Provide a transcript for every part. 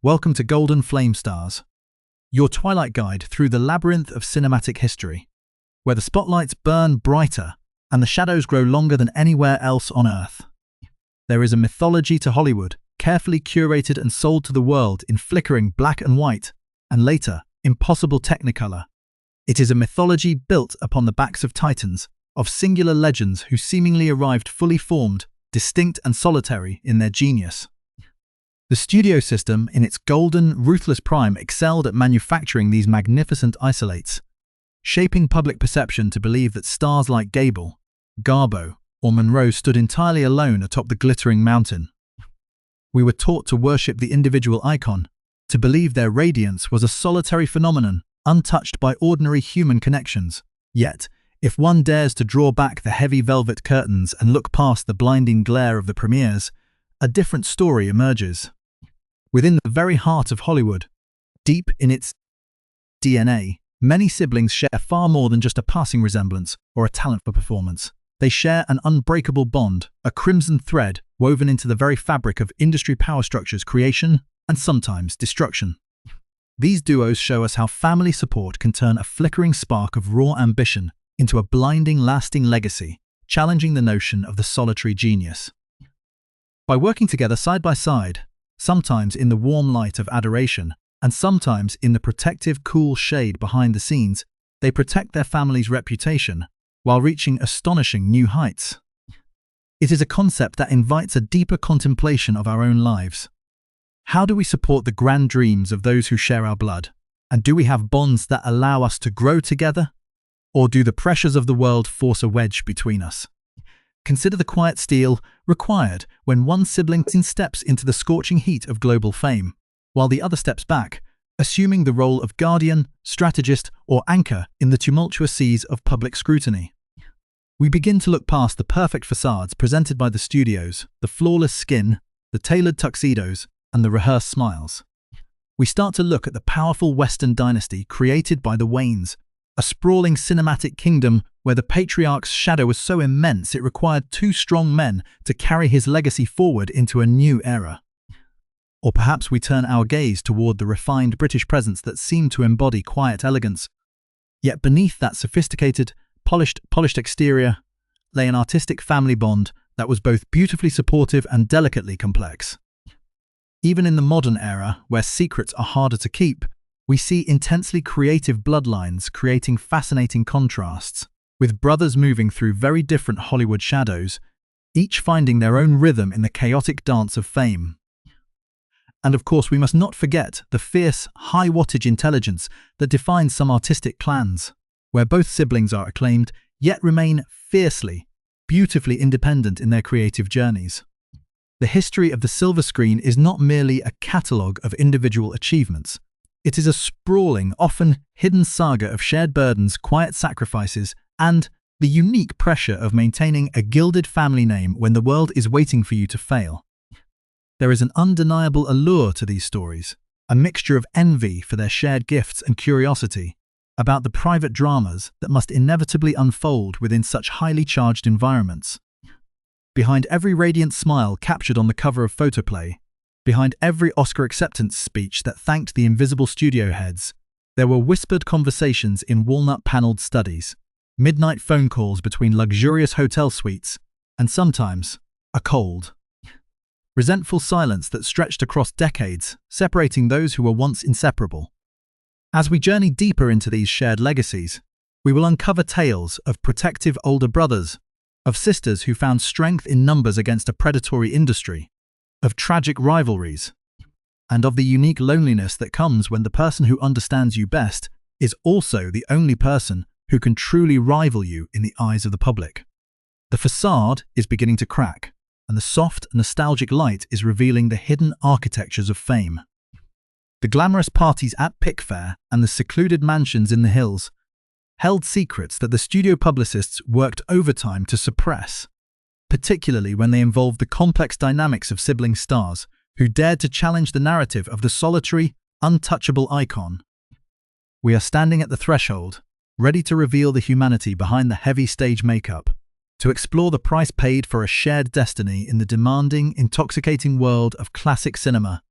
Welcome to Golden Flame Stars, your twilight guide through the labyrinth of cinematic history, where the spotlights burn brighter and the shadows grow longer than anywhere else on Earth. There is a mythology to Hollywood, carefully curated and sold to the world in flickering black and white, and later, impossible technicolor. It is a mythology built upon the backs of titans, of singular legends who seemingly arrived fully formed, distinct and solitary in their genius. The studio system, in its golden, ruthless prime, excelled at manufacturing these magnificent isolates, shaping public perception to believe that stars like Gable, Garbo, or Monroe stood entirely alone atop the glittering mountain. We were taught to worship the individual icon, to believe their radiance was a solitary phenomenon, untouched by ordinary human connections. Yet, if one dares to draw back the heavy velvet curtains and look past the blinding glare of the premieres, a different story emerges. Within the very heart of Hollywood, deep in its DNA, many siblings share far more than just a passing resemblance or a talent for performance. They share an unbreakable bond, a crimson thread woven into the very fabric of industry power structures, creation, and sometimes destruction. These duos show us how family support can turn a flickering spark of raw ambition into a blinding, lasting legacy, challenging the notion of the solitary genius. By working together side by side, sometimes in the warm light of adoration, and sometimes in the protective, cool shade behind the scenes, they protect their family's reputation while reaching astonishing new heights. It is a concept that invites a deeper contemplation of our own lives. How do we support the grand dreams of those who share our blood? And do we have bonds that allow us to grow together? Or do the pressures of the world force a wedge between us? Consider the quiet steel required when one sibling steps into the scorching heat of global fame, while the other steps back, assuming the role of guardian, strategist, or anchor in the tumultuous seas of public scrutiny. We begin to look past the perfect facades presented by the studios, the flawless skin, the tailored tuxedos, and the rehearsed smiles. We start to look at the powerful Western dynasty created by the Waynes, a sprawling cinematic kingdom where the patriarch's shadow was so immense it required two strong men to carry his legacy forward into a new era. Or perhaps we turn our gaze toward the refined British presence that seemed to embody quiet elegance. Yet beneath that sophisticated, polished exterior lay an artistic family bond that was both beautifully supportive and delicately complex. Even in the modern era, where secrets are harder to keep, we see intensely creative bloodlines creating fascinating contrasts, with brothers moving through very different Hollywood shadows, each finding their own rhythm in the chaotic dance of fame. And of course, we must not forget the fierce, high-wattage intelligence that defines some artistic clans, where both siblings are acclaimed, yet remain fiercely, beautifully independent in their creative journeys. The history of the silver screen is not merely a catalogue of individual achievements. It is a sprawling, often hidden saga of shared burdens, quiet sacrifices, and the unique pressure of maintaining a gilded family name when the world is waiting for you to fail. There is an undeniable allure to these stories, a mixture of envy for their shared gifts and curiosity about the private dramas that must inevitably unfold within such highly charged environments. Behind every radiant smile captured on the cover of Photoplay, behind every Oscar acceptance speech that thanked the invisible studio heads, there were whispered conversations in walnut-paneled studies, midnight phone calls between luxurious hotel suites, and sometimes a cold, resentful silence that stretched across decades, separating those who were once inseparable. As we journey deeper into these shared legacies, we will uncover tales of protective older brothers, of sisters who found strength in numbers against a predatory industry, of tragic rivalries, and of the unique loneliness that comes when the person who understands you best is also the only person who can truly rival you in the eyes of the public. The facade is beginning to crack, and the soft, nostalgic light is revealing the hidden architectures of fame. The glamorous parties at Pickfair and the secluded mansions in the hills held secrets that the studio publicists worked overtime to suppress, particularly when they involved the complex dynamics of sibling stars who dared to challenge the narrative of the solitary, untouchable icon. We are standing at the threshold, ready to reveal the humanity behind the heavy stage makeup, to explore the price paid for a shared destiny in the demanding, intoxicating world of classic cinema.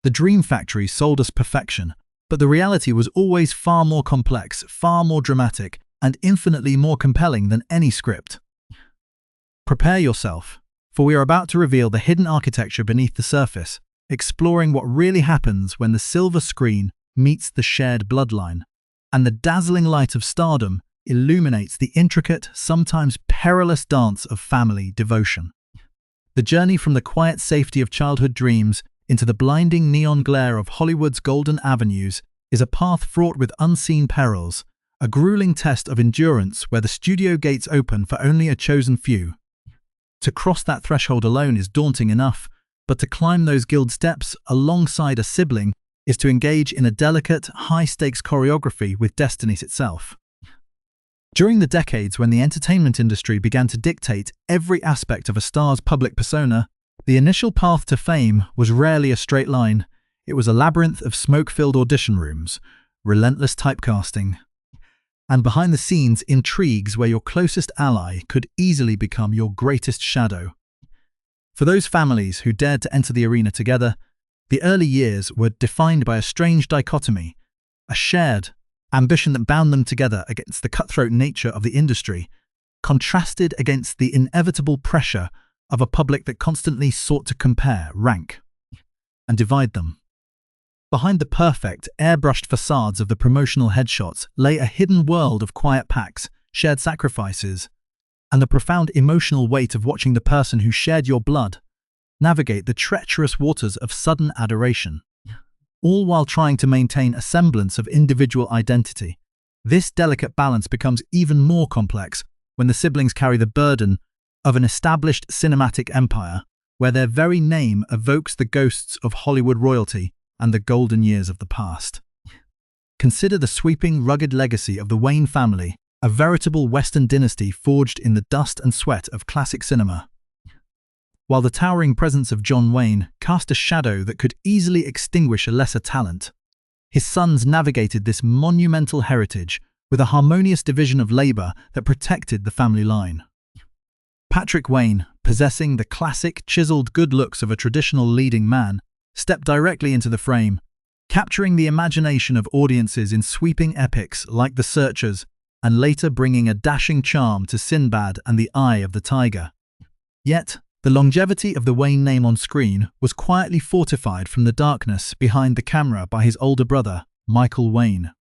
The dream factory sold us perfection, but the reality was always far more complex, far more dramatic, and infinitely more compelling than any script. Prepare yourself, for we are about to reveal the hidden architecture beneath the surface, exploring what really happens when the silver screen meets the shared bloodline, and the dazzling light of stardom illuminates the intricate, sometimes perilous dance of family devotion. The journey from the quiet safety of childhood dreams into the blinding neon glare of Hollywood's golden avenues is a path fraught with unseen perils, a grueling test of endurance where the studio gates open for only a chosen few. To cross that threshold alone is daunting enough, but to climb those guild steps alongside a sibling is to engage in a delicate, high-stakes choreography with destiny itself. During the decades when the entertainment industry began to dictate every aspect of a star's public persona, the initial path to fame was rarely a straight line. It was a labyrinth of smoke-filled audition rooms, relentless typecasting, and behind-the-scenes intrigues where your closest ally could easily become your greatest shadow. For those families who dared to enter the arena together, the early years were defined by a strange dichotomy, a shared ambition that bound them together against the cutthroat nature of the industry, contrasted against the inevitable pressure of a public that constantly sought to compare, rank, and divide them. Behind the perfect, airbrushed facades of the promotional headshots lay a hidden world of quiet pacts, shared sacrifices, and the profound emotional weight of watching the person who shared your blood navigate the treacherous waters of sudden adoration, all while trying to maintain a semblance of individual identity. This delicate balance becomes even more complex when the siblings carry the burden of an established cinematic empire, where their very name evokes the ghosts of Hollywood royalty and the golden years of the past. Consider the sweeping, rugged legacy of the Wayne family, a veritable Western dynasty forged in the dust and sweat of classic cinema. While the towering presence of John Wayne cast a shadow that could easily extinguish a lesser talent, his sons navigated this monumental heritage with a harmonious division of labor that protected the family line. Patrick Wayne, possessing the classic, chiseled good looks of a traditional leading man, stepped directly into the frame, capturing the imagination of audiences in sweeping epics like The Searchers, and later bringing a dashing charm to Sinbad and the Eye of the Tiger. Yet, the longevity of the Wayne name on screen was quietly fortified from the darkness behind the camera by his older brother, Michael Wayne.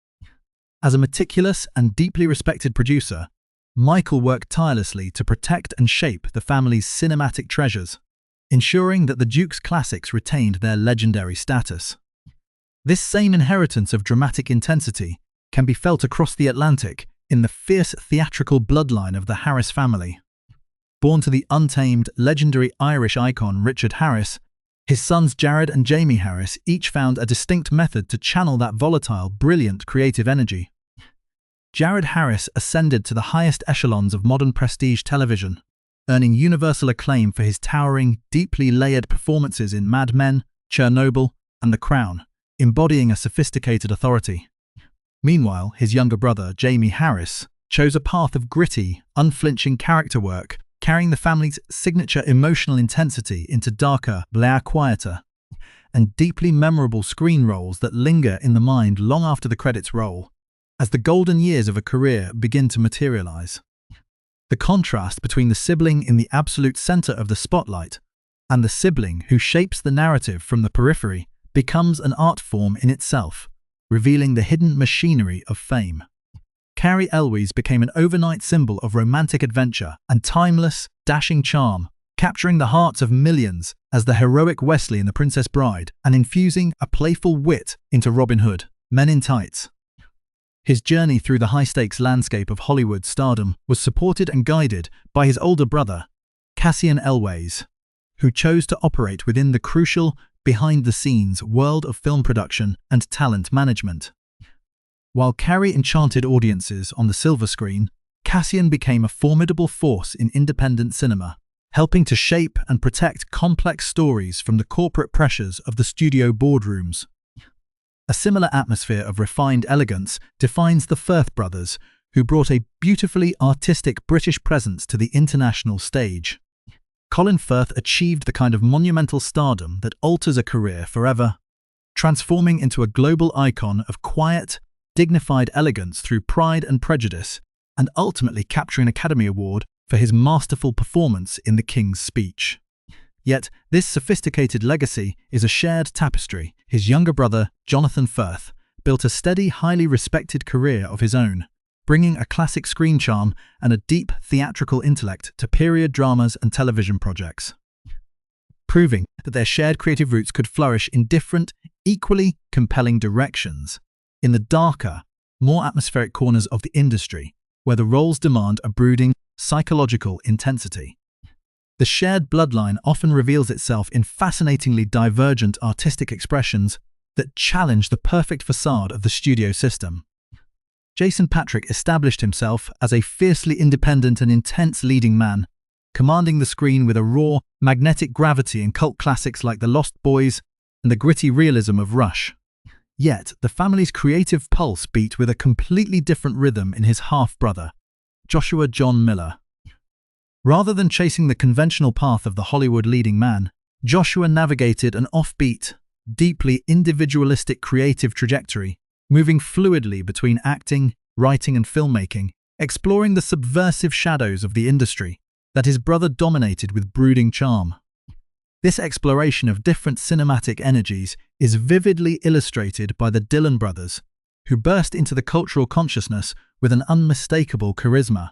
As a meticulous and deeply respected producer, Michael worked tirelessly to protect and shape the family's cinematic treasures, ensuring that the Duke's classics retained their legendary status. This same inheritance of dramatic intensity can be felt across the Atlantic in the fierce theatrical bloodline of the Harris family. Born to the untamed, legendary Irish icon Richard Harris, his sons Jared and Jamie Harris each found a distinct method to channel that volatile, brilliant creative energy. Jared Harris ascended to the highest echelons of modern prestige television, earning universal acclaim for his towering, deeply layered performances in Mad Men, Chernobyl, and The Crown, embodying a sophisticated authority. Meanwhile, his younger brother, Jamie Harris, chose a path of gritty, unflinching character work, carrying the family's signature emotional intensity into darker, quieter, and deeply memorable screen roles that linger in the mind long after the credits roll, as the golden years of a career begin to materialize. The contrast between the sibling in the absolute center of the spotlight and the sibling who shapes the narrative from the periphery becomes an art form in itself, revealing the hidden machinery of fame. Carrie Elwes became an overnight symbol of romantic adventure and timeless, dashing charm, capturing the hearts of millions as the heroic Wesley in The Princess Bride and infusing a playful wit into Robin Hood, Men in Tights. His journey through the high-stakes landscape of Hollywood stardom was supported and guided by his older brother, Cassian Elwes, who chose to operate within the crucial, behind-the-scenes world of film production and talent management. While Carrie enchanted audiences on the silver screen, Cassian became a formidable force in independent cinema, helping to shape and protect complex stories from the corporate pressures of the studio boardrooms. A similar atmosphere of refined elegance defines the Firth brothers, who brought a beautifully artistic British presence to the international stage. Colin Firth achieved the kind of monumental stardom that alters a career forever. transforming into a global icon of quiet, dignified elegance through Pride and Prejudice, and ultimately capturing an Academy Award for his masterful performance in The King's Speech. Yet, this sophisticated legacy is a shared tapestry. His younger brother, Jonathan Firth, built a steady, highly respected career of his own, bringing a classic screen charm and a deep theatrical intellect to period dramas and television projects, proving that their shared creative roots could flourish in different, equally compelling directions in the darker, more atmospheric corners of the industry, where the roles demand a brooding, psychological intensity. The shared bloodline often reveals itself in fascinatingly divergent artistic expressions that challenge the perfect facade of the studio system. Jason Patric established himself as a fiercely independent and intense leading man, commanding the screen with a raw, magnetic gravity in cult classics like The Lost Boys and the gritty realism of Rush. Yet, the family's creative pulse beat with a completely different rhythm in his half-brother, Joshua John Miller. Rather than chasing the conventional path of the Hollywood leading man, Joshua navigated an offbeat, deeply individualistic creative trajectory, moving fluidly between acting, writing and filmmaking, exploring the subversive shadows of the industry that his brother dominated with brooding charm. This exploration of different cinematic energies is vividly illustrated by the Dillon brothers, who burst into the cultural consciousness with an unmistakable charisma.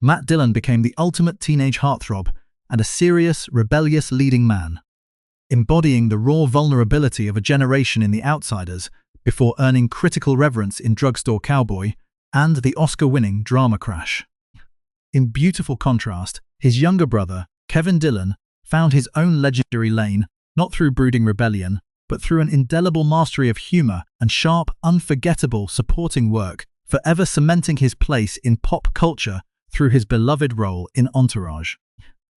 Matt Dillon became the ultimate teenage heartthrob and a serious, rebellious leading man, embodying the raw vulnerability of a generation in The Outsiders before earning critical reverence in Drugstore Cowboy and the Oscar-winning Drama Crash. In beautiful contrast, his younger brother, Kevin Dillon, found his own legendary lane, not through brooding rebellion, but through an indelible mastery of humor and sharp, unforgettable supporting work, forever cementing his place in pop culture through his beloved role in Entourage.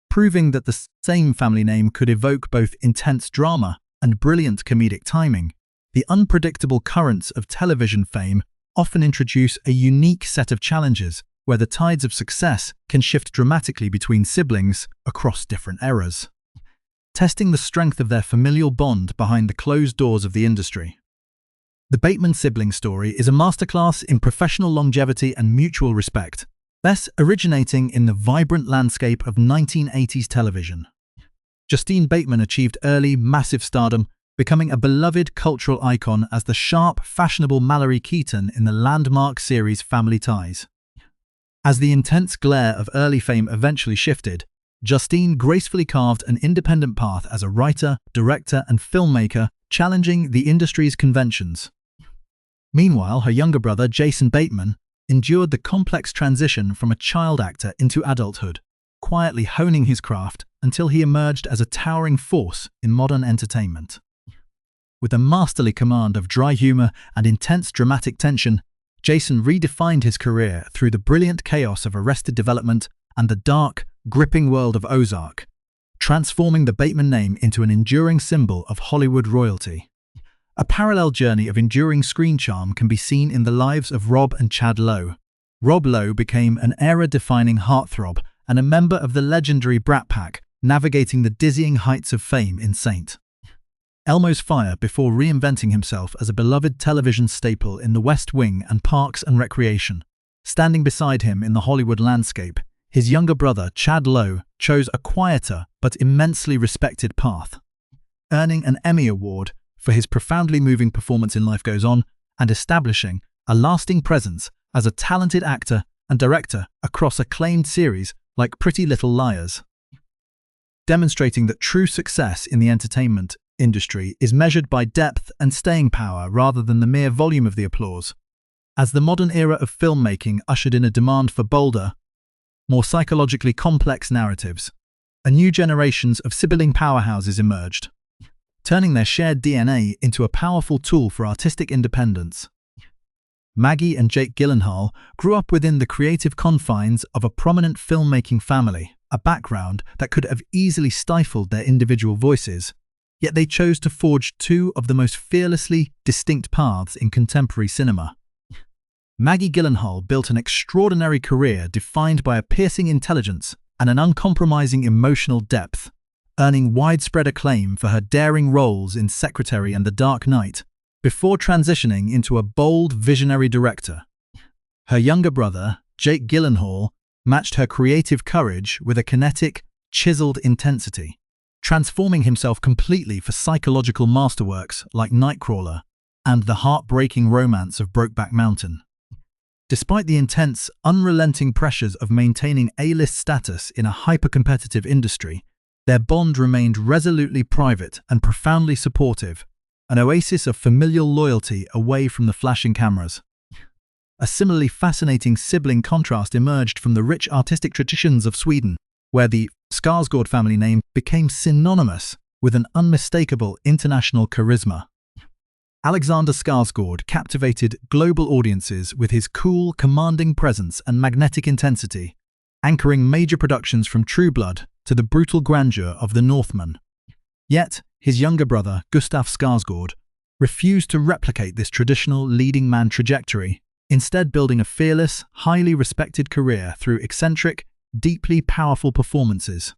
Proving that the same family name could evoke both intense drama and brilliant comedic timing, the unpredictable currents of television fame often introduce a unique set of challenges where the tides of success can shift dramatically between siblings across different eras, testing the strength of their familial bond behind the closed doors of the industry. The Bateman sibling story is a masterclass in professional longevity and mutual respect, thus originating in the vibrant landscape of 1980s television. Justine Bateman achieved early, massive stardom, becoming a beloved cultural icon as the sharp, fashionable Mallory Keaton in the landmark series Family Ties. As the intense glare of early fame eventually shifted, Justine gracefully carved an independent path as a writer, director, and filmmaker, challenging the industry's conventions. Meanwhile, her younger brother, Jason Bateman, endured the complex transition from a child actor into adulthood, quietly honing his craft until he emerged as a towering force in modern entertainment. With a masterly command of dry humor and intense dramatic tension, Jason redefined his career through the brilliant chaos of Arrested Development and the dark, gripping world of Ozark, transforming the Bateman name into an enduring symbol of Hollywood royalty. A parallel journey of enduring screen charm can be seen in the lives of Rob and Chad Lowe. Rob Lowe became an era-defining heartthrob and a member of the legendary Brat Pack, navigating the dizzying heights of fame in St. Elmo's Fire before reinventing himself as a beloved television staple in The West Wing and Parks and Recreation. Standing beside him in the Hollywood landscape, his younger brother, Chad Lowe, chose a quieter but immensely respected path, earning an Emmy Award for his profoundly moving performance in Life Goes On and establishing a lasting presence as a talented actor and director across acclaimed series like Pretty Little Liars, demonstrating that true success in the entertainment industry is measured by depth and staying power rather than the mere volume of the applause. As the modern era of filmmaking ushered in a demand for bolder, more psychologically complex narratives, a new generations of sibling powerhouses emerged, turning their shared DNA into a powerful tool for artistic independence. Maggie and Jake Gyllenhaal grew up within the creative confines of a prominent filmmaking family, a background that could have easily stifled their individual voices, yet they chose to forge two of the most fearlessly distinct paths in contemporary cinema. Maggie Gyllenhaal built an extraordinary career defined by a piercing intelligence and an uncompromising emotional depth, earning widespread acclaim for her daring roles in Secretary and The Dark Knight, before transitioning into a bold, visionary director. Her younger brother, Jake Gyllenhaal, matched her creative courage with a kinetic, chiseled intensity, transforming himself completely for psychological masterworks like Nightcrawler and the heartbreaking romance of Brokeback Mountain. Despite the intense, unrelenting pressures of maintaining A-list status in a hyper-competitive industry, their bond remained resolutely private and profoundly supportive, an oasis of familial loyalty away from the flashing cameras. A similarly fascinating sibling contrast emerged from the rich artistic traditions of Sweden, where the Skarsgård family name became synonymous with an unmistakable international charisma. Alexander Skarsgård captivated global audiences with his cool, commanding presence and magnetic intensity, anchoring major productions from True Blood to the brutal grandeur of The Northman. Yet, his younger brother, Gustaf Skarsgård, refused to replicate this traditional leading man trajectory, instead building a fearless, highly respected career through eccentric, deeply powerful performances.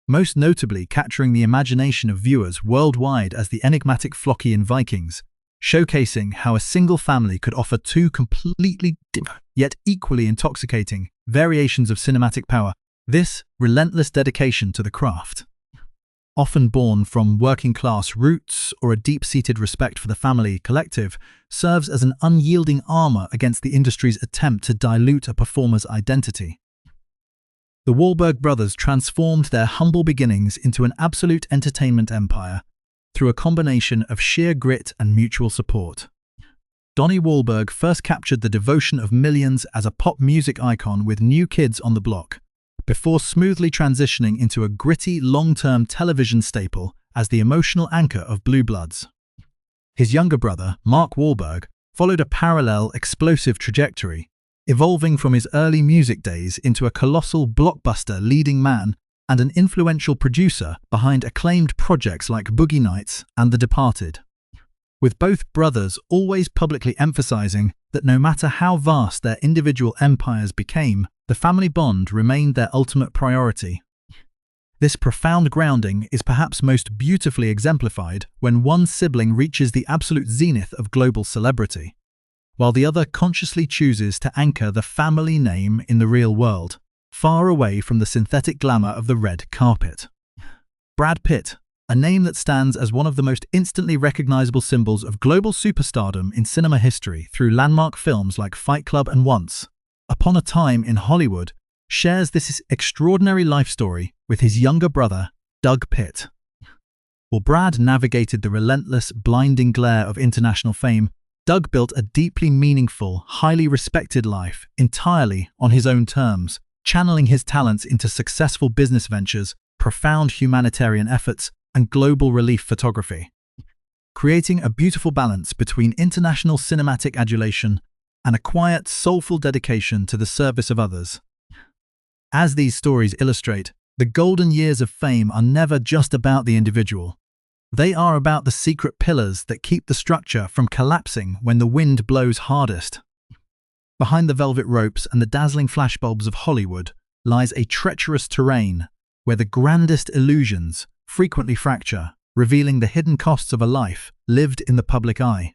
Most notably capturing the imagination of viewers worldwide as the enigmatic Floki in Vikings, showcasing how a single family could offer two completely different, yet equally intoxicating, variations of cinematic power. This relentless dedication to the craft, often born from working-class roots or a deep-seated respect for the family collective, serves as an unyielding armor against the industry's attempt to dilute a performer's identity. The Wahlberg brothers transformed their humble beginnings into an absolute entertainment empire through a combination of sheer grit and mutual support. Donnie Wahlberg first captured the devotion of millions as a pop music icon with New Kids on the Block, before smoothly transitioning into a gritty, long-term television staple as the emotional anchor of Blue Bloods. His younger brother, Mark Wahlberg, followed a parallel, explosive trajectory, evolving from his early music days into a colossal blockbuster leading man and an influential producer behind acclaimed projects like Boogie Nights and The Departed. With both brothers always publicly emphasizing that no matter how vast their individual empires became, the family bond remained their ultimate priority. This profound grounding is perhaps most beautifully exemplified when one sibling reaches the absolute zenith of global celebrity, while the other consciously chooses to anchor the family name in the real world, far away from the synthetic glamour of the red carpet. Brad Pitt, a name that stands as one of the most instantly recognizable symbols of global superstardom in cinema history through landmark films like Fight Club and Once Upon a Time in Hollywood, shares this extraordinary life story with his younger brother, Doug Pitt. While Brad navigated the relentless, blinding glare of international fame, Doug built a deeply meaningful, highly respected life entirely on his own terms, channeling his talents into successful business ventures, profound humanitarian efforts, and global relief photography, creating a beautiful balance between international cinematic adulation and a quiet, soulful dedication to the service of others. As these stories illustrate, the golden years of fame are never just about the individual. They are about the secret pillars that keep the structure from collapsing when the wind blows hardest. Behind the velvet ropes and the dazzling flashbulbs of Hollywood lies a treacherous terrain where the grandest illusions frequently fracture, revealing the hidden costs of a life lived in the public eye.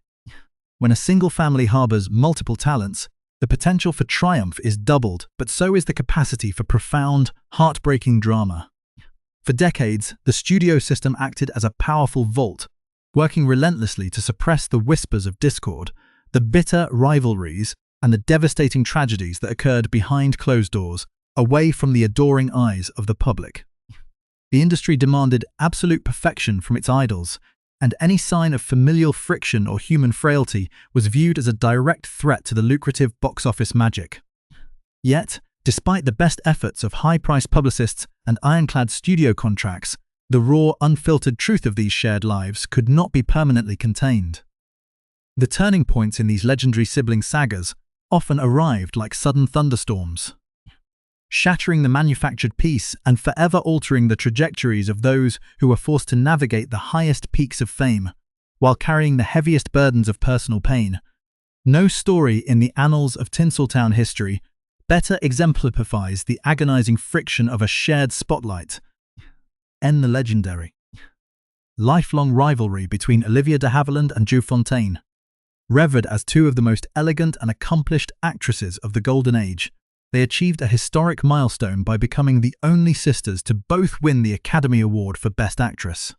When a single family harbors multiple talents, the potential for triumph is doubled, but so is the capacity for profound, heartbreaking drama. For decades, the studio system acted as a powerful vault, working relentlessly to suppress the whispers of discord, the bitter rivalries, and the devastating tragedies that occurred behind closed doors, away from the adoring eyes of the public. The industry demanded absolute perfection from its idols, and any sign of familial friction or human frailty was viewed as a direct threat to the lucrative box office magic. Yet, despite the best efforts of high-priced publicists and ironclad studio contracts, the raw, unfiltered truth of these shared lives could not be permanently contained. The turning points in these legendary sibling sagas often arrived like sudden thunderstorms, shattering the manufactured peace and forever altering the trajectories of those who were forced to navigate the highest peaks of fame, while carrying the heaviest burdens of personal pain. No story in the annals of Tinseltown history better exemplifies the agonizing friction of a shared spotlight. end the legendary, lifelong rivalry between Olivia de Havilland and Joan Fontaine. Revered as two of the most elegant and accomplished actresses of the Golden Age, they achieved a historic milestone by becoming the only sisters to both win the Academy Award for Best Actress.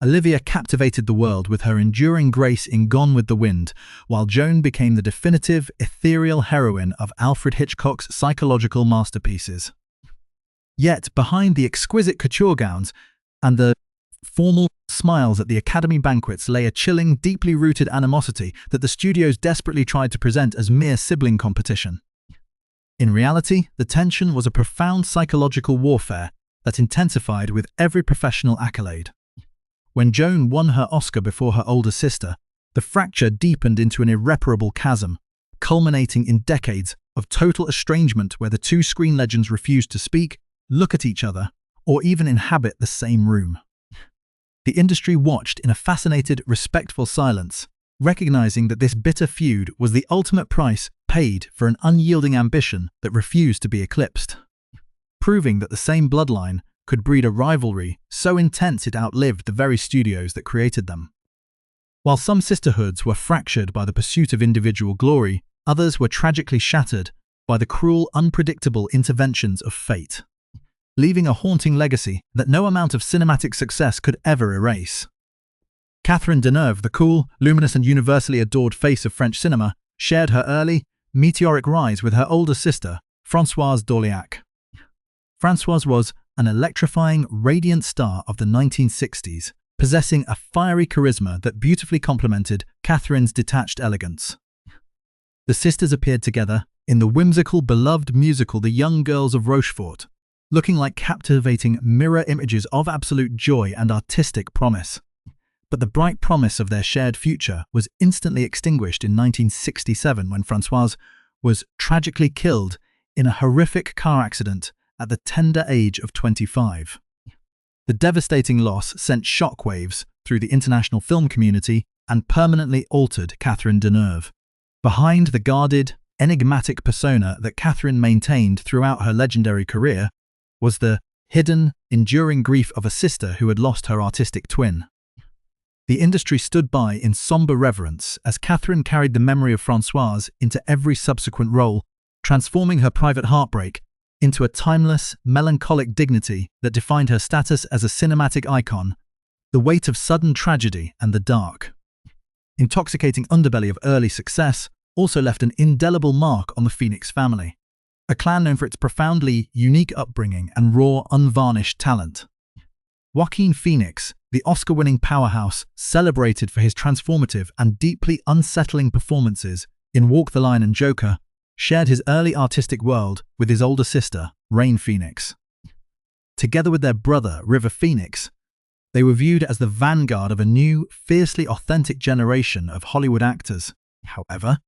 Olivia captivated the world with her enduring grace in Gone with the Wind, while Joan became the definitive, ethereal heroine of Alfred Hitchcock's psychological masterpieces. Yet, behind the exquisite couture gowns and the formal smiles at the Academy banquets lay a chilling, deeply rooted animosity that the studios desperately tried to present as mere sibling competition. In reality, the tension was a profound psychological warfare that intensified with every professional accolade. When Joan won her Oscar before her older sister, the fracture deepened into an irreparable chasm, culminating in decades of total estrangement where the two screen legends refused to speak, look at each other, or even inhabit the same room. The industry watched in a fascinated, respectful silence, recognizing that this bitter feud was the ultimate price paid for an unyielding ambition that refused to be eclipsed, proving that the same bloodline could breed a rivalry so intense it outlived the very studios that created them. While some sisterhoods were fractured by the pursuit of individual glory, others were tragically shattered by the cruel, unpredictable interventions of fate, leaving a haunting legacy that no amount of cinematic success could ever erase. Catherine Deneuve, the cool, luminous and universally adored face of French cinema, shared her early, meteoric rise with her older sister, Françoise d'Orléac. Françoise was an electrifying, radiant star of the 1960s, possessing a fiery charisma that beautifully complemented Catherine's detached elegance. The sisters appeared together in the whimsical, beloved musical The Young Girls of Rochefort, looking like captivating mirror images of absolute joy and artistic promise. But the bright promise of their shared future was instantly extinguished in 1967 when Françoise was tragically killed in a horrific car accident at the tender age of 25. The devastating loss sent shockwaves through the international film community and permanently altered Catherine Deneuve. Behind the guarded, enigmatic persona that Catherine maintained throughout her legendary career was the hidden, enduring grief of a sister who had lost her artistic twin. The industry stood by in somber reverence as Catherine carried the memory of Françoise into every subsequent role, transforming her private heartbreak into a timeless, melancholic dignity that defined her status as a cinematic icon, the weight of sudden tragedy and the dark, intoxicating underbelly of early success also left an indelible mark on the Phoenix family, a clan known for its profoundly unique upbringing and raw, unvarnished talent. Joaquin Phoenix, the Oscar-winning powerhouse, celebrated for his transformative and deeply unsettling performances in Walk the Line and Joker, shared his early artistic world with his older sister, Rain Phoenix. Together with their brother, River Phoenix, they were viewed as the vanguard of a new, fiercely authentic generation of Hollywood actors. However,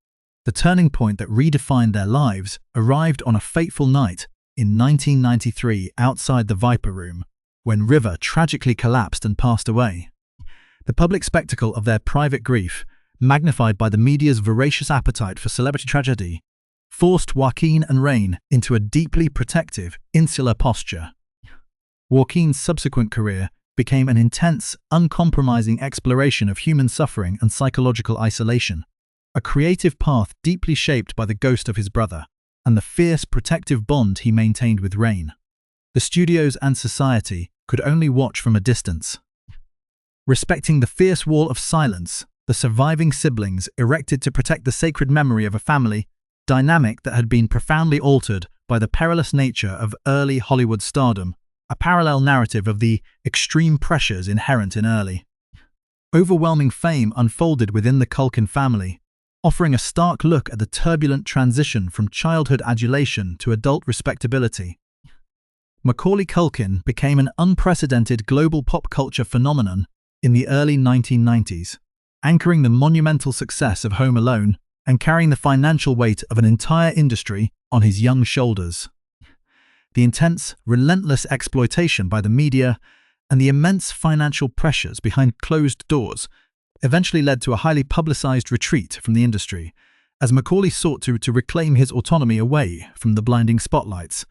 the turning point that redefined their lives arrived on a fateful night in 1993 outside the Viper Room, when River tragically collapsed and passed away. The public spectacle of their private grief, magnified by the media's voracious appetite for celebrity tragedy, forced Joaquin and Rain into a deeply protective, insular posture. Joaquin's subsequent career became an intense, uncompromising exploration of human suffering and psychological isolation, a creative path deeply shaped by the ghost of his brother and the fierce, protective bond he maintained with Rain. The studios and society could only watch from a distance. Respecting the fierce wall of silence, the surviving siblings erected to protect the sacred memory of a family dynamic that had been profoundly altered by the perilous nature of early Hollywood stardom, a parallel narrative of the extreme pressures inherent in early, overwhelming fame unfolded within the Culkin family, offering a stark look at the turbulent transition from childhood adulation to adult respectability. Macaulay Culkin became an unprecedented global pop culture phenomenon in the early 1990s, anchoring the monumental success of Home Alone and carrying the financial weight of an entire industry on his young shoulders. The intense, relentless exploitation by the media and the immense financial pressures behind closed doors eventually led to a highly publicized retreat from the industry, as Macaulay sought to reclaim his autonomy away from the blinding spotlights.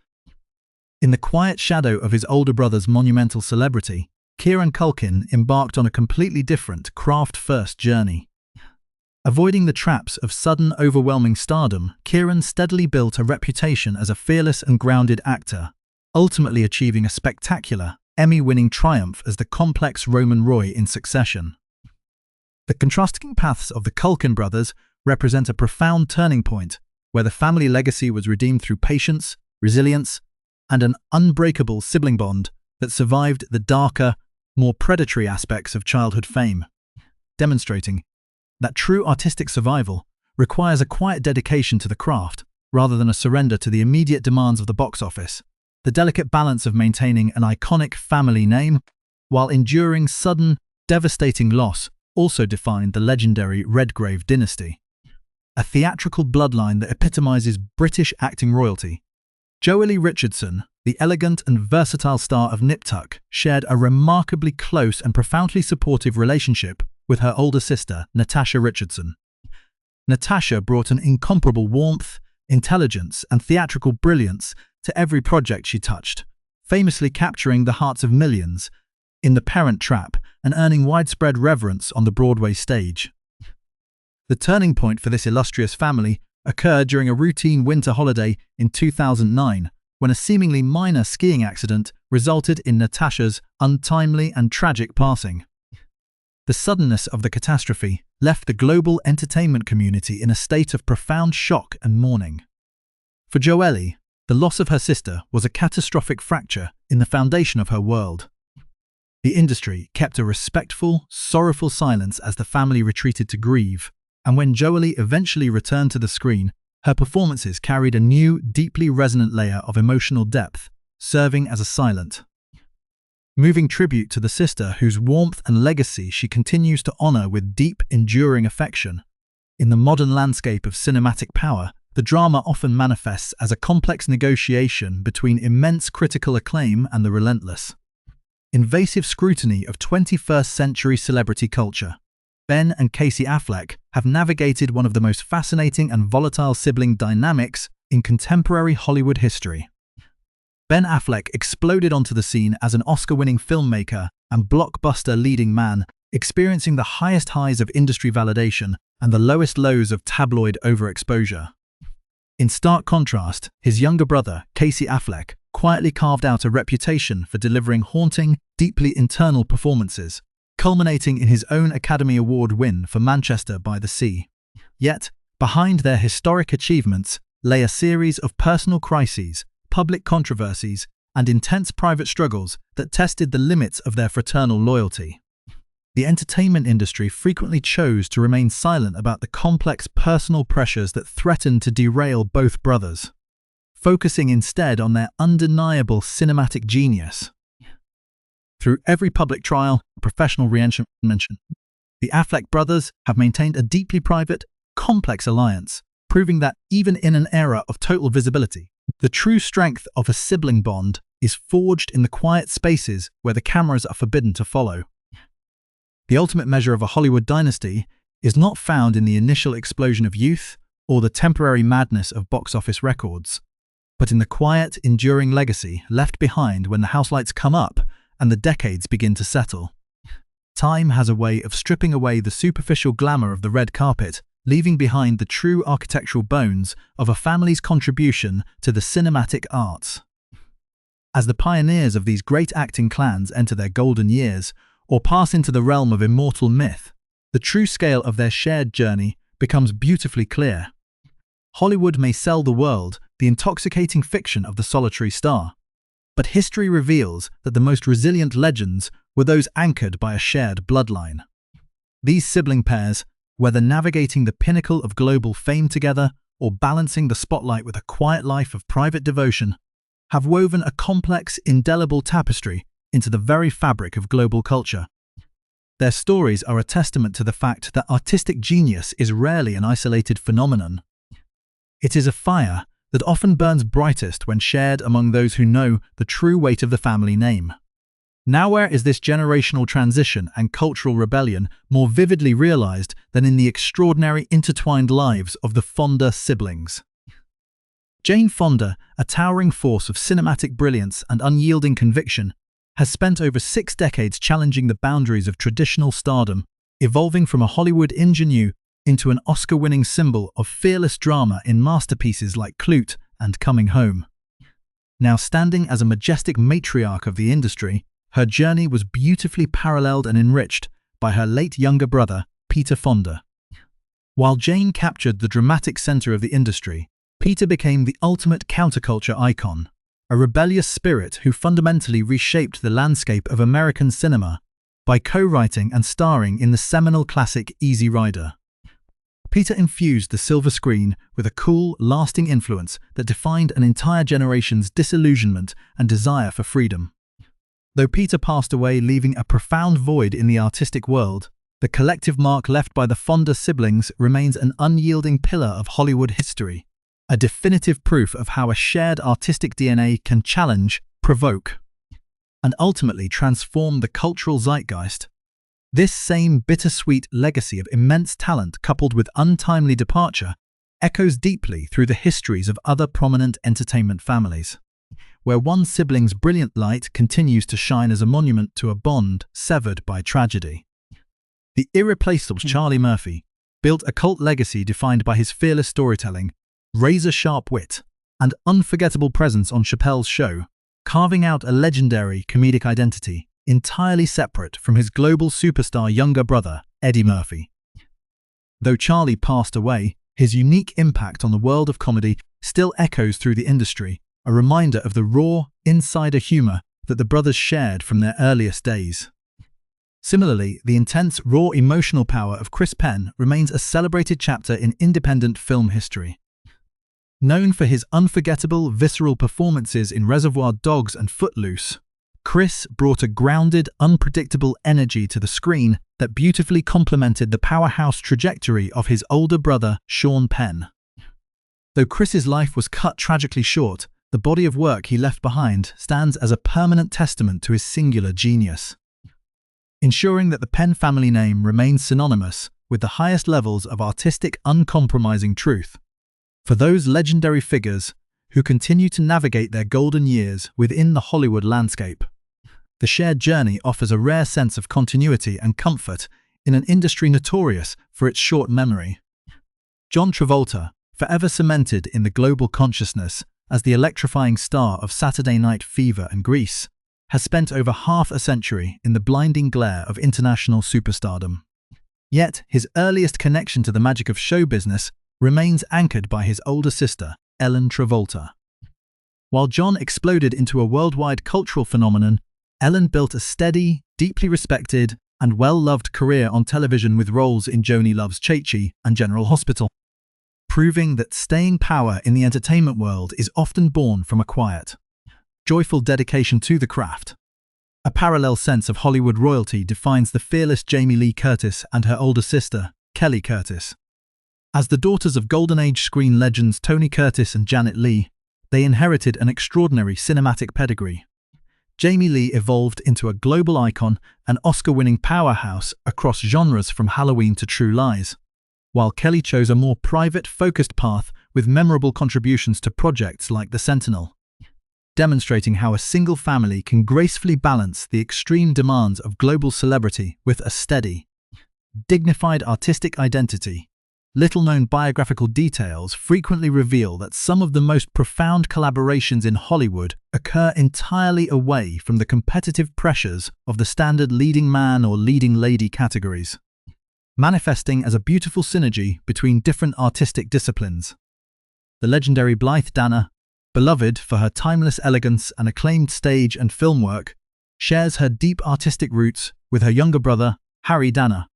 In the quiet shadow of his older brother's monumental celebrity, Kieran Culkin embarked on a completely different craft-first journey. Avoiding the traps of sudden, overwhelming stardom, Kieran steadily built a reputation as a fearless and grounded actor, ultimately achieving a spectacular, Emmy-winning triumph as the complex Roman Roy in Succession. The contrasting paths of the Culkin brothers represent a profound turning point, where the family legacy was redeemed through patience, resilience, and an unbreakable sibling bond that survived the darker, more predatory aspects of childhood fame, demonstrating that true artistic survival requires a quiet dedication to the craft rather than a surrender to the immediate demands of the box office. The delicate balance of maintaining an iconic family name while enduring sudden, devastating loss also defined the legendary Redgrave dynasty, a theatrical bloodline that epitomizes British acting royalty. Joan Richardson, the elegant and versatile star of Nip Tuck, shared a remarkably close and profoundly supportive relationship with her older sister, Natasha Richardson. Natasha brought an incomparable warmth, intelligence, and theatrical brilliance to every project she touched, famously capturing the hearts of millions in The Parent Trap and earning widespread reverence on the Broadway stage. The turning point for this illustrious family occurred during a routine winter holiday in 2009, when a seemingly minor skiing accident resulted in Natasha's untimely and tragic passing. The suddenness of the catastrophe left the global entertainment community in a state of profound shock and mourning. For Joelle, the loss of her sister was a catastrophic fracture in the foundation of her world. The industry kept a respectful, sorrowful silence as the family retreated to grieve, and when Joelle eventually returned to the screen, her performances carried a new, deeply resonant layer of emotional depth, serving as a silent, moving tribute to the sister whose warmth and legacy she continues to honor with deep, enduring affection. In the modern landscape of cinematic power, the drama often manifests as a complex negotiation between immense critical acclaim and the relentless, invasive scrutiny of 21st-century celebrity culture. Ben and Casey Affleck have navigated one of the most fascinating and volatile sibling dynamics in contemporary Hollywood history. Ben Affleck exploded onto the scene as an Oscar-winning filmmaker and blockbuster leading man, experiencing the highest highs of industry validation and the lowest lows of tabloid overexposure. In stark contrast, his younger brother, Casey Affleck, quietly carved out a reputation for delivering haunting, deeply internal performances, culminating in his own Academy Award win for Manchester by the Sea. Yet, behind their historic achievements lay a series of personal crises, public controversies, and intense private struggles that tested the limits of their fraternal loyalty. The entertainment industry frequently chose to remain silent about the complex personal pressures that threatened to derail both brothers, focusing instead on their undeniable cinematic genius. Through every public trial, professional mention, the Affleck brothers have maintained a deeply private, complex alliance, proving that even in an era of total visibility, the true strength of a sibling bond is forged in the quiet spaces where the cameras are forbidden to follow. The ultimate measure of a Hollywood dynasty is not found in the initial explosion of youth or the temporary madness of box office records, but in the quiet, enduring legacy left behind when the house lights come up and the decades begin to settle. Time has a way of stripping away the superficial glamour of the red carpet, leaving behind the true architectural bones of a family's contribution to the cinematic arts. As the pioneers of these great acting clans enter their golden years, or pass into the realm of immortal myth, the true scale of their shared journey becomes beautifully clear. Hollywood may sell the world the intoxicating fiction of the solitary star, but history reveals that the most resilient legends were those anchored by a shared bloodline. These sibling pairs, whether navigating the pinnacle of global fame together or balancing the spotlight with a quiet life of private devotion, have woven a complex, indelible tapestry into the very fabric of global culture. Their stories are a testament to the fact that artistic genius is rarely an isolated phenomenon. It is a fire that often burns brightest when shared among those who know the true weight of the family name. Nowhere is this generational transition and cultural rebellion more vividly realized than in the extraordinary intertwined lives of the Fonda siblings. Jane Fonda, a towering force of cinematic brilliance and unyielding conviction, has spent over 6 decades challenging the boundaries of traditional stardom, evolving from a Hollywood ingenue into an Oscar-winning symbol of fearless drama in masterpieces like Clute and Coming Home. Now standing as a majestic matriarch of the industry, her journey was beautifully paralleled and enriched by her late younger brother, Peter Fonda. While Jane captured the dramatic center of the industry, Peter became the ultimate counterculture icon, a rebellious spirit who fundamentally reshaped the landscape of American cinema by co-writing and starring in the seminal classic Easy Rider. Peter infused the silver screen with a cool, lasting influence that defined an entire generation's disillusionment and desire for freedom. Though Peter passed away leaving a profound void in the artistic world, the collective mark left by the Fonda siblings remains an unyielding pillar of Hollywood history, a definitive proof of how a shared artistic DNA can challenge, provoke, and ultimately transform the cultural zeitgeist. This same bittersweet legacy of immense talent coupled with untimely departure echoes deeply through the histories of other prominent entertainment families, where one sibling's brilliant light continues to shine as a monument to a bond severed by tragedy. The irreplaceable Charlie Murphy built a cult legacy defined by his fearless storytelling, razor-sharp wit, and unforgettable presence on Chappelle's Show, carving out a legendary comedic identity entirely separate from his global superstar younger brother, Eddie Murphy. Though Charlie passed away, his unique impact on the world of comedy still echoes through the industry, a reminder of the raw, insider humor that the brothers shared from their earliest days. Similarly, the intense, raw emotional power of Chris Penn remains a celebrated chapter in independent film history. Known for his unforgettable, visceral performances in Reservoir Dogs and Footloose, Chris brought a grounded, unpredictable energy to the screen that beautifully complemented the powerhouse trajectory of his older brother, Sean Penn. Though Chris's life was cut tragically short, the body of work he left behind stands as a permanent testament to his singular genius, ensuring that the Penn family name remains synonymous with the highest levels of artistic, uncompromising truth. For those legendary figures who continue to navigate their golden years within the Hollywood landscape, the shared journey offers a rare sense of continuity and comfort in an industry notorious for its short memory. John Travolta, forever cemented in the global consciousness as the electrifying star of Saturday Night Fever and Grease, has spent over half a century in the blinding glare of international superstardom. Yet, his earliest connection to the magic of show business remains anchored by his older sister, Ellen Travolta. While John exploded into a worldwide cultural phenomenon, Ellen built a steady, deeply respected, and well-loved career on television with roles in Joni Loves Chachi and General Hospital, proving that staying power in the entertainment world is often born from a quiet, joyful dedication to the craft. A parallel sense of Hollywood royalty defines the fearless Jamie Lee Curtis and her older sister, Kelly Curtis. As the daughters of Golden Age screen legends Tony Curtis and Janet Leigh, they inherited an extraordinary cinematic pedigree. Jamie Lee evolved into a global icon, an Oscar-winning powerhouse across genres from Halloween to True Lies, while Kelly chose a more private, focused path with memorable contributions to projects like The Sentinel, demonstrating how a single family can gracefully balance the extreme demands of global celebrity with a steady, dignified artistic identity. Little-known biographical details frequently reveal that some of the most profound collaborations in Hollywood occur entirely away from the competitive pressures of the standard leading man or leading lady categories, manifesting as a beautiful synergy between different artistic disciplines. The legendary Blythe Danner, beloved for her timeless elegance and acclaimed stage and film work, shares her deep artistic roots with her younger brother, Harry Danner.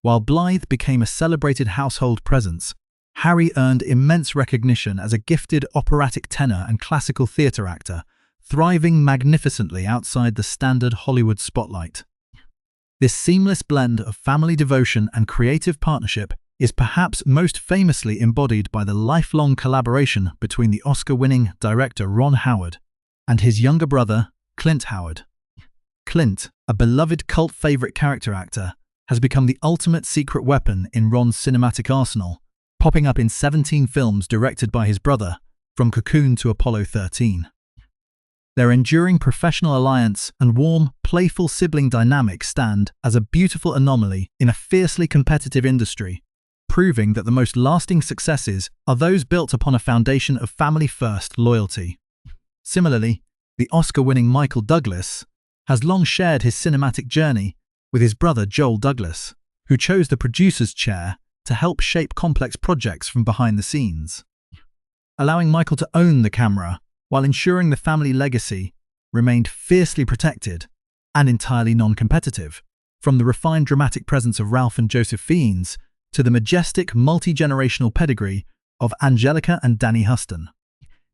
While Blythe became a celebrated household presence, Harry earned immense recognition as a gifted operatic tenor and classical theatre actor, thriving magnificently outside the standard Hollywood spotlight. This seamless blend of family devotion and creative partnership is perhaps most famously embodied by the lifelong collaboration between the Oscar-winning director Ron Howard and his younger brother, Clint Howard. Clint, a beloved cult favorite character actor, has become the ultimate secret weapon in Ron's cinematic arsenal, popping up in 17 films directed by his brother, from Cocoon to Apollo 13. Their enduring professional alliance and warm, playful sibling dynamic stand as a beautiful anomaly in a fiercely competitive industry, proving that the most lasting successes are those built upon a foundation of family-first loyalty. Similarly, the Oscar-winning Michael Douglas has long shared his cinematic journey with his brother Joel Douglas, who chose the producer's chair to help shape complex projects from behind the scenes. Allowing Michael to own the camera while ensuring the family legacy remained fiercely protected and entirely non-competitive, from the refined dramatic presence of Ralph and Joseph Fiennes to the majestic multi-generational pedigree of Angelica and Danny Huston.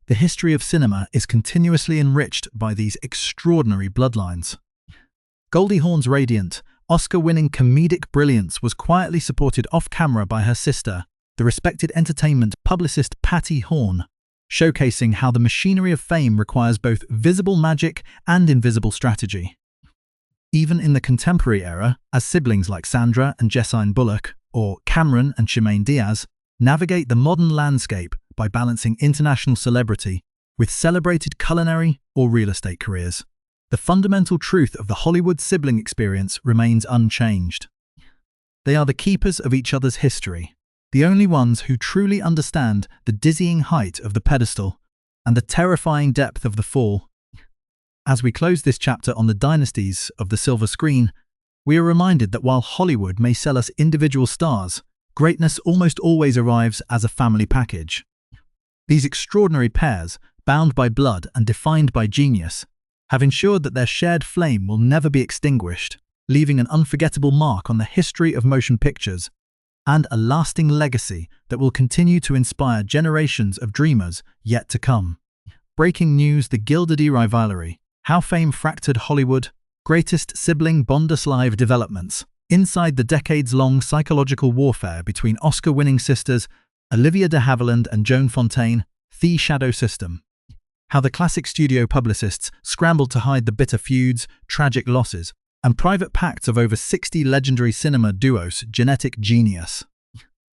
The history of cinema is continuously enriched by these extraordinary bloodlines. Goldie Hawn's radiant, Oscar-winning comedic brilliance was quietly supported off-camera by her sister, the respected entertainment publicist Patty Hawn, showcasing how the machinery of fame requires both visible magic and invisible strategy. Even in the contemporary era, as siblings like Sandra and Jessine Bullock, or Cameron and Shemaine Diaz, navigate the modern landscape by balancing international celebrity with celebrated culinary or real estate careers, the fundamental truth of the Hollywood sibling experience remains unchanged. They are the keepers of each other's history, the only ones who truly understand the dizzying height of the pedestal and the terrifying depth of the fall. As we close this chapter on the dynasties of the silver screen, we are reminded that while Hollywood may sell us individual stars, greatness almost always arrives as a family package. These extraordinary pairs, bound by blood and defined by genius, have ensured that their shared flame will never be extinguished, leaving an unforgettable mark on the history of motion pictures and a lasting legacy that will continue to inspire generations of dreamers yet to come. Breaking news: the Gilded rivalry. How fame fractured Hollywood. Greatest sibling Bundesliga developments. Inside the decades-long psychological warfare between Oscar-winning sisters Olivia de Havilland and Joan Fontaine, The Shadow System. How the classic studio publicists scrambled to hide the bitter feuds, tragic losses, and private pacts of over 60 legendary cinema duos. Genetic genius.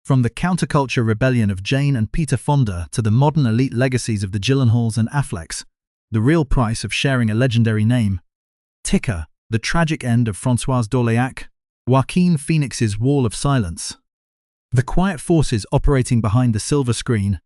From the counterculture rebellion of Jane and Peter Fonda to the modern elite legacies of the Gyllenhaals and Afflecks, the real price of sharing a legendary name. Ticker, the tragic end of Françoise d'Orléac, Joaquin Phoenix's Wall of Silence. The quiet forces operating behind the silver screen,